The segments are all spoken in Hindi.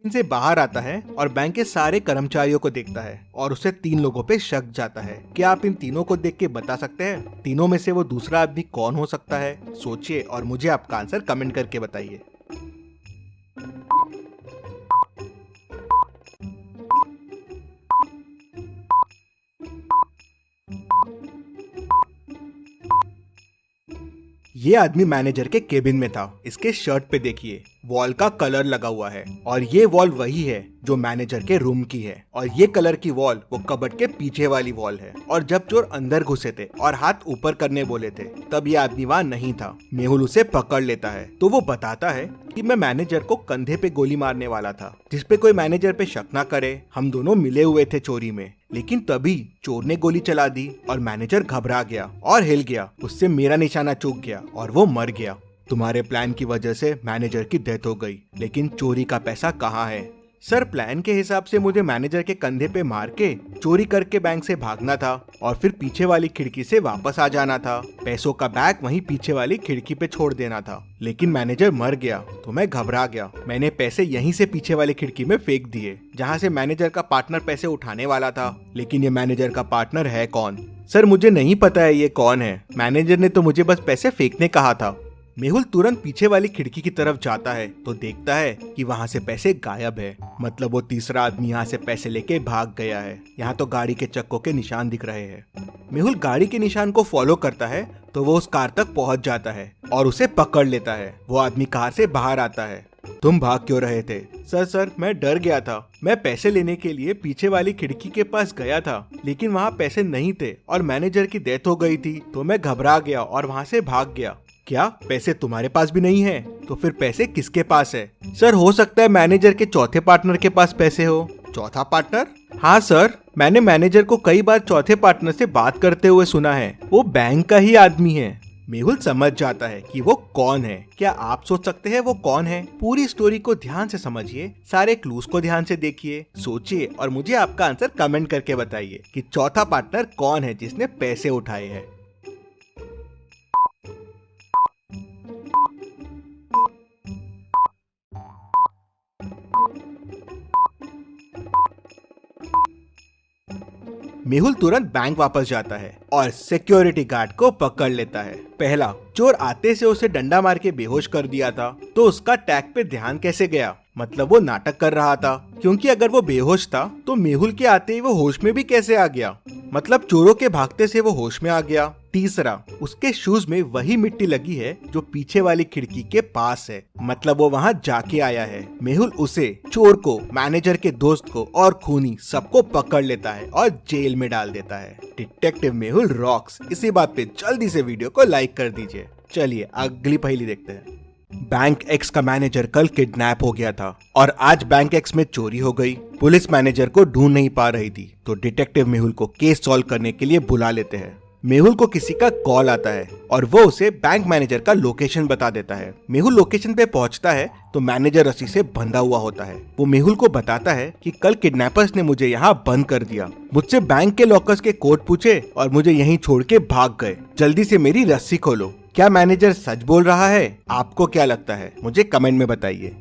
इनसे बाहर आता है और बैंक के सारे कर्मचारियों को देखता है और उसे 3 लोगों पे शक जाता है। क्या आप इन तीनों को देख के बता सकते हैं तीनों में से वो दूसरा आदमी कौन हो सकता है? सोचिए और मुझे आपका आंसर कमेंट करके बताइए। ये आदमी मैनेजर के केबिन में था। इसके शर्ट पे देखिए वॉल का कलर लगा हुआ है और ये वॉल वही है जो मैनेजर के रूम की है और ये कलर की वॉल वो कबर्ड के पीछे वाली वॉल है। और जब चोर अंदर घुसे थे और हाथ ऊपर करने बोले थे तब ये आदमी वहाँ नहीं था। मेहुल उसे पकड़ लेता है तो वो बताता है कि मैं मैनेजर को कंधे पे गोली मारने वाला था जिसपे कोई मैनेजर पे शक ना करे। हम दोनों मिले हुए थे चोरी में, लेकिन तभी चोर ने गोली चला दी और मैनेजर घबरा गया और हिल गया। उससे मेरा निशाना चूक गया और वो मर गया। तुम्हारे प्लान की वजह से मैनेजर की डेथ हो गई, लेकिन चोरी का पैसा कहाँ है? सर, प्लान के हिसाब से मुझे मैनेजर के कंधे पे मार के चोरी करके बैंक से भागना था और फिर पीछे वाली खिड़की से वापस आ जाना था। पैसों का बैग वहीं पीछे वाली खिड़की पे छोड़ देना था, लेकिन मैनेजर मर गया तो मैं घबरा गया। मैंने पैसे यहीं से पीछे वाली खिड़की में फेंक दिए जहाँ से मैनेजर का पार्टनर पैसे उठाने वाला था। लेकिन ये मैनेजर का पार्टनर है कौन? सर, मुझे नहीं पता है ये कौन है। मैनेजर ने तो मुझे बस पैसे फेंकने कहा था। मेहुल तुरंत पीछे वाली खिड़की की तरफ जाता है तो देखता है कि वहाँ से पैसे गायब है। मतलब वो तीसरा आदमी यहाँ से पैसे लेके भाग गया है। यहाँ तो गाड़ी के चक्कों के निशान दिख रहे हैं। मेहुल गाड़ी के निशान को फॉलो करता है तो वो उस कार तक पहुँच जाता है और उसे पकड़ लेता है। वो आदमी कार से बाहर आता है। तुम भाग क्यों रहे थे? सर, मैं डर गया था। मैं पैसे लेने के लिए पीछे वाली खिड़की के पास गया था, लेकिन वहाँ पैसे नहीं थे और मैनेजर की डेथ हो गई थी तो मैं घबरा गया और वहाँ से भाग गया। क्या पैसे तुम्हारे पास भी नहीं है? तो फिर पैसे किसके पास है? सर, हो सकता है मैनेजर के चौथे पार्टनर के पास पैसे हो। चौथा पार्टनर? हाँ सर, मैंने मैनेजर को कई बार चौथे पार्टनर से बात करते हुए सुना है। वो बैंक का ही आदमी है। मेहुल समझ जाता है कि वो कौन है। क्या आप सोच सकते हैं वो कौन है? पूरी स्टोरी को ध्यान से समझिए, सारे क्लूज को ध्यान से देखिए, सोचिए और मुझे आपका आंसर कमेंट करके बताइए कि चौथा पार्टनर कौन है जिसने पैसे उठाए हैं। मेहुल तुरंत बैंक वापस जाता है और सिक्योरिटी गार्ड को पकड़ लेता है। पहला, चोर आते से उसे डंडा मार के बेहोश कर दिया था तो उसका टैग पे ध्यान कैसे गया? मतलब वो नाटक कर रहा था, क्योंकि अगर वो बेहोश था तो मेहुल के आते ही वो होश में भी कैसे आ गया? मतलब चोरों के भागते से वो होश में आ गया। तीसरा, उसके शूज में वही मिट्टी लगी है जो पीछे वाली खिड़की के पास है। मतलब वो वहाँ जाके आया है। मेहुल उसे, चोर को, मैनेजर के दोस्त को और खूनी सबको पकड़ लेता है और जेल में डाल देता है। Detective Mehul rocks. इसी बात पे जल्दी से वीडियो को लाइक कर दीजिए। चलिए अगली पहेली देखते हैं। बैंक एक्स का मैनेजर कल किडनैप हो गया था और आज बैंक एक्स में चोरी हो गई। पुलिस मैनेजर को ढूंढ नहीं पा रही थी तो डिटेक्टिव मेहुल को केस सॉल्व करने के लिए बुला लेते हैं। मेहुल को किसी का कॉल आता है और वो उसे बैंक मैनेजर का लोकेशन बता देता है। मेहुल लोकेशन पे पहुंचता है तो मैनेजर रस्सी से बंधा हुआ होता है। वो मेहुल को बताता है कि कल किडनैपर्स ने मुझे यहाँ बंद कर दिया, मुझसे बैंक के लॉकर्स के कोड पूछे और मुझे यहीं छोड़ के भाग गए। जल्दी से मेरी रस्सी खोलो। क्या मैनेजर सच बोल रहा है? आपको क्या लगता है? मुझे कमेंट में बताइए।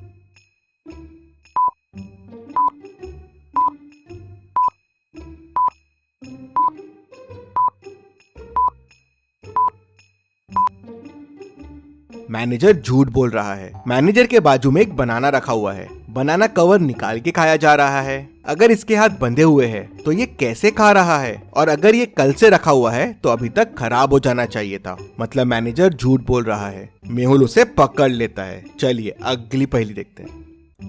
मैनेजर झूठ बोल रहा है। मैनेजर के बाजू में एक बनाना रखा हुआ है। बनाना कवर निकाल के खाया जा रहा है। अगर इसके हाथ बंधे हुए हैं तो ये कैसे खा रहा है? और अगर ये कल से रखा हुआ है तो अभी तक खराब हो जाना चाहिए था। मतलब मैनेजर झूठ बोल रहा है। मेहुल उसे पकड़ लेता है। चलिए अगली पहेली देखते हैं।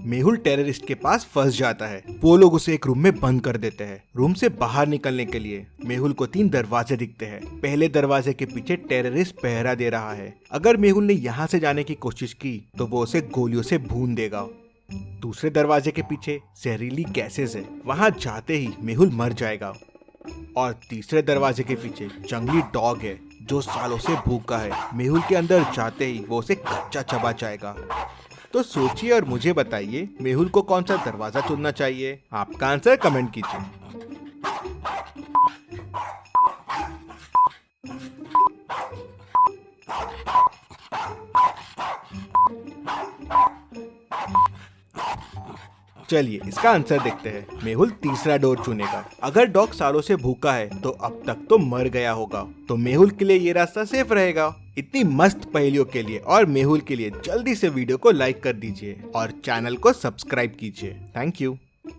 मेहुल टेररिस्ट के पास फंस जाता है। वो लोग उसे एक रूम में बंद कर देते हैं। रूम से बाहर निकलने के लिए मेहुल को 3 दरवाजे दिखते हैं। पहले दरवाजे के पीछे टेररिस्ट पहरा दे रहा है। अगर मेहुल ने यहाँ से जाने की कोशिश की तो वो उसे गोलियों से भून देगा। दूसरे दरवाजे के पीछे जहरीली गैसेस है, वहाँ जाते ही मेहुल मर जाएगा। और तीसरे दरवाजे के पीछे जंगली डॉग है जो सालों से भूखा है। मेहुल के अंदर जाते ही वो उसे कच्चा चबा जाएगा। तो सोचिए और मुझे बताइए मेहुल को कौन सा दरवाजा चुनना चाहिए? आपका आंसर कमेंट कीजिए। चलिए इसका आंसर देखते हैं। मेहुल तीसरा डोर चुनेगा। अगर डॉग सालों से भूखा है तो अब तक तो मर गया होगा, तो मेहुल के लिए ये रास्ता सेफ रहेगा। इतनी मस्त पहेलियों के लिए और मेहुल के लिए जल्दी से वीडियो को लाइक कर दीजिए और चैनल को सब्सक्राइब कीजिए। Thank you.